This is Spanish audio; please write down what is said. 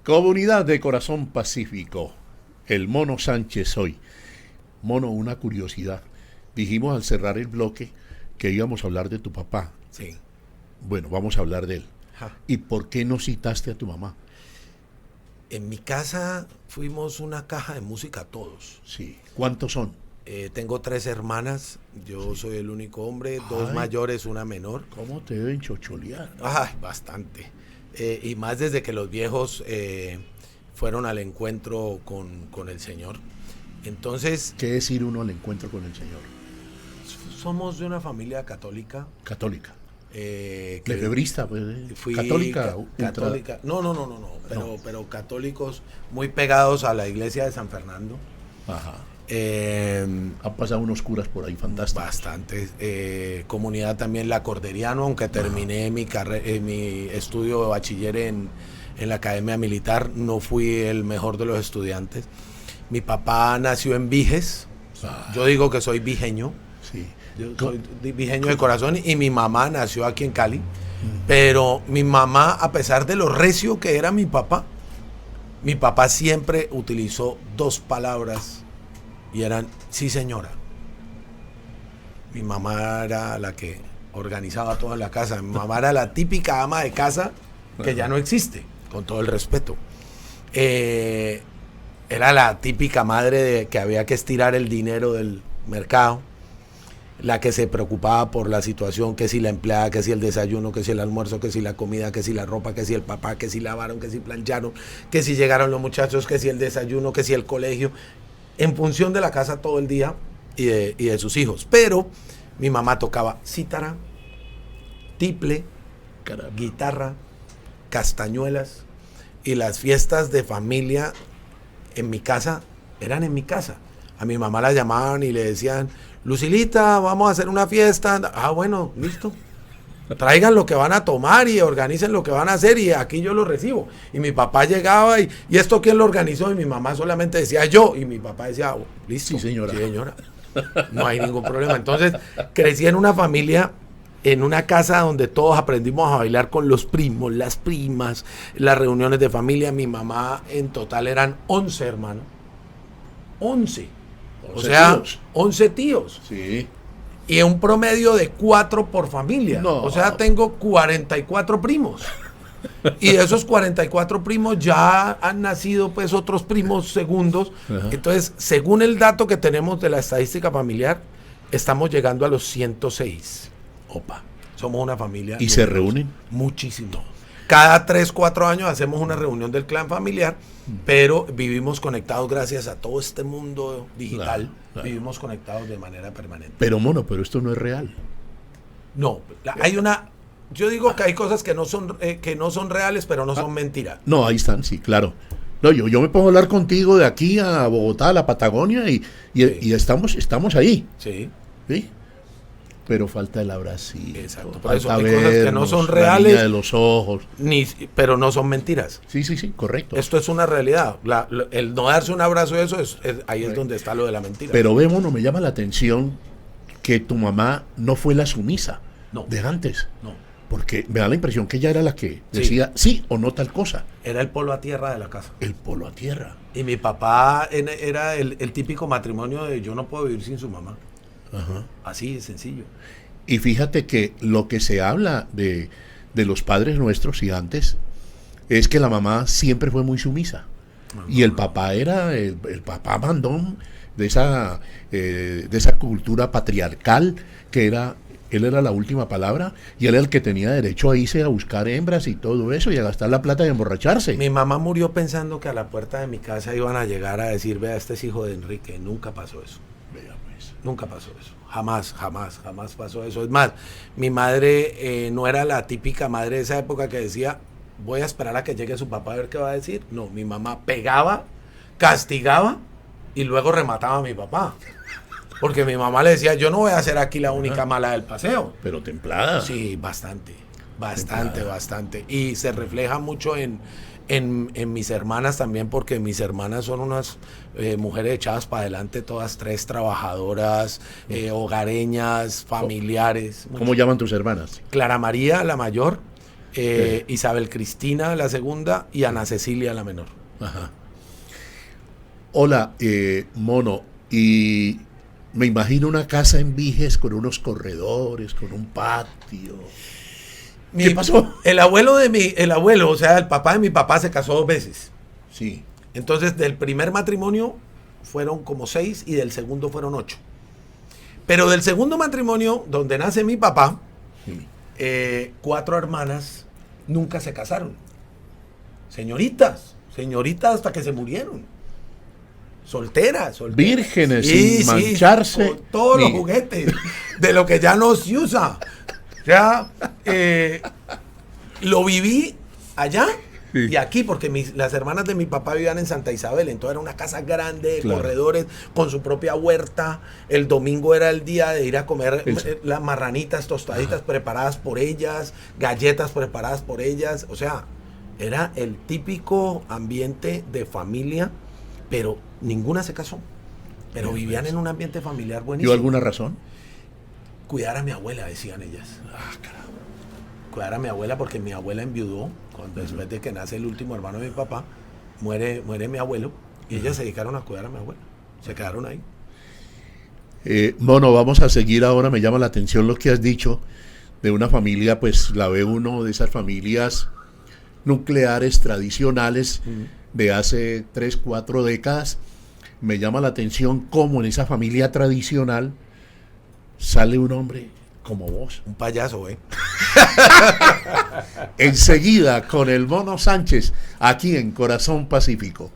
Comunidad de Corazón Pacífico, el Mono Sánchez hoy. Mono, una curiosidad. Dijimos al cerrar el bloque que íbamos a hablar de tu papá. Sí. Bueno, vamos a hablar de él. Ajá. ¿Y por qué no citaste a tu mamá? En mi casa fuimos una caja de música todos. Sí. ¿Cuántos son? Tengo 3 hermanas, yo soy el único hombre, 2 Ay. mayores, una menor. ¿Cómo te deben chocholear? Ay, bastante. Y más desde que los viejos fueron al encuentro con el Señor. Entonces, ¿Qué es ir uno al encuentro con el Señor? somos de una familia católica. Católica. Que Lefebrista, pues. fui Católica. católica. No, pero católicos muy pegados a la iglesia de San Fernando. Ajá. Eh, Han pasado unos curas por ahí fantásticos. Bastante. Comunidad también la Corderiano, aunque terminé mi estudio de bachiller en la Academia Militar, no fui el mejor de los estudiantes. Mi papá nació en Viges. Yo digo que soy vijeño. Sí. Yo soy vijeño de corazón y mi mamá nació aquí en Cali. Pero mi mamá, a pesar de lo recio que era mi papá siempre utilizó 2 palabras y eran sí señora. Mi mamá era la que organizaba toda la casa. Mi mamá era la típica ama de casa que ya no existe, con todo el respeto. Era la típica madre que había que estirar el dinero del mercado, la que se preocupaba por la situación, que si la empleada, que si el desayuno, que si el almuerzo, que si la comida, que si la ropa, que si el papá, que si lavaron, que si plancharon, que si llegaron los muchachos, que si el desayuno, que si el colegio, en función de la casa todo el día y de sus hijos. Pero mi mamá tocaba cítara, tiple, Caramba. guitarra, castañuelas, y las fiestas de familia en mi casa eran en mi casa. A mi mamá la llamaban y le decían: Lucilita, vamos a hacer una fiesta. Ah, bueno, listo. Traigan lo que van a tomar y organicen lo que van a hacer y aquí yo lo recibo. Y mi papá llegaba y ¿esto quién lo organizó? Y mi mamá solamente decía yo. Y mi papá decía: oh, listo. Sí, señora. Sí, señora. No hay ningún problema. Entonces, crecí en una familia, en una casa donde todos aprendimos a bailar con los primos, las primas, las reuniones de familia. Mi mamá en total eran 11 hermanos. 11. O 11 sea, tíos. 11 tíos. Sí. Y un promedio de 4 por familia. No. O sea, tengo 44 primos. Y de esos 44 primos ya han nacido pues otros primos segundos. Ajá. Entonces, según el dato que tenemos de la estadística familiar, estamos llegando a los 106. Opa. Somos una familia. ¿Y se numerosa. reúnen? Muchísimo. Cada 3, 4 años hacemos una reunión del clan familiar, pero vivimos conectados gracias a todo este mundo digital. Claro. Vivimos conectados de manera permanente. Pero mono, pero esto no es real. No, hay una. Yo digo que hay cosas que no son reales, pero no son mentiras. No, ahí están, sí, claro. No, yo me pongo a hablar contigo de aquí a Bogotá, a la Patagonia, Sí. y estamos ahí, Sí, ¿sí? Pero falta el abracito, Exacto, por eso falta hay cosas que no vernos, son la reales. niña de los ojos. pero no son mentiras. Sí, correcto. Esto es una realidad. El no darse un abrazo, eso ahí es donde está lo de la mentira. Pero ve, mono, me llama la atención que tu mamá no fue la sumisa No. de antes. No, Porque me da la impresión que ella era la que Sí. decía sí o no tal cosa. era el polo a tierra de la casa. El polo a tierra. Y mi papá era el típico matrimonio de yo no puedo vivir sin su mamá. Ajá. Así de sencillo. Y fíjate que lo que se habla de los padres nuestros y antes es que la mamá siempre fue muy sumisa. Y el papá era el papá mandón de esa cultura patriarcal que él era la última palabra y él era el que tenía derecho a irse a buscar hembras y todo eso y a gastar la plata y a emborracharse. Mi mamá murió pensando que a la puerta de mi casa iban a llegar a decir: vea, este es hijo de Enrique. Nunca pasó eso. Vea, pues. Nunca pasó eso. Jamás pasó eso. Es más, mi madre no era la típica madre de esa época que decía: voy a esperar a que llegue su papá a ver qué va a decir. No, mi mamá pegaba, castigaba y luego remataba a mi papá. Porque mi mamá le decía: yo no voy a ser aquí la única mala del paseo. Pero templada. Sí, bastante. Y se refleja mucho en mis hermanas también, porque mis hermanas son unas mujeres echadas para adelante, todas 3 trabajadoras, hogareñas, familiares. ¿Cómo llaman tus hermanas? Clara María, la mayor, Isabel Cristina, la segunda, y Ana Cecilia, la menor. Ajá. Hola, Mono, y me imagino una casa en Viges con unos corredores, con un patio. ¿Qué pasó? El abuelo, o sea, el papá de mi papá se casó 2 veces. Sí. Entonces, del primer matrimonio fueron como 6 y del segundo fueron 8. Pero del segundo matrimonio, donde nace mi papá, Sí. 4 hermanas nunca se casaron. Señoritas hasta que se murieron. Solteras. Vírgenes, sin mancharse. Con todos los juguetes de lo que ya no se usa. Ya lo viví allá y aquí, porque las hermanas de mi papá vivían en Santa Isabel, entonces era una casa grande, de corredores, con su propia huerta. El domingo era el día de ir a comer las marranitas tostaditas preparadas por ellas, galletas preparadas por ellas. O sea, era el típico ambiente de familia, pero ninguna se casó. Pero vivían en un ambiente familiar buenísimo. ¿Dio alguna razón? Cuidar a mi abuela, decían ellas. Cuidar a mi abuela, porque mi abuela enviudó después de que nace el último hermano de mi papá, muere mi abuelo, y ellas se dedicaron a cuidar a mi abuela. Se quedaron ahí. Mono, vamos a seguir ahora. Me llama la atención lo que has dicho de una familia, pues la ve uno de esas familias nucleares tradicionales de hace 3, 4 décadas. Me llama la atención cómo en esa familia tradicional sale un hombre como vos. Un payaso, Enseguida con el Mono Sánchez, aquí en Corazón Pacífico.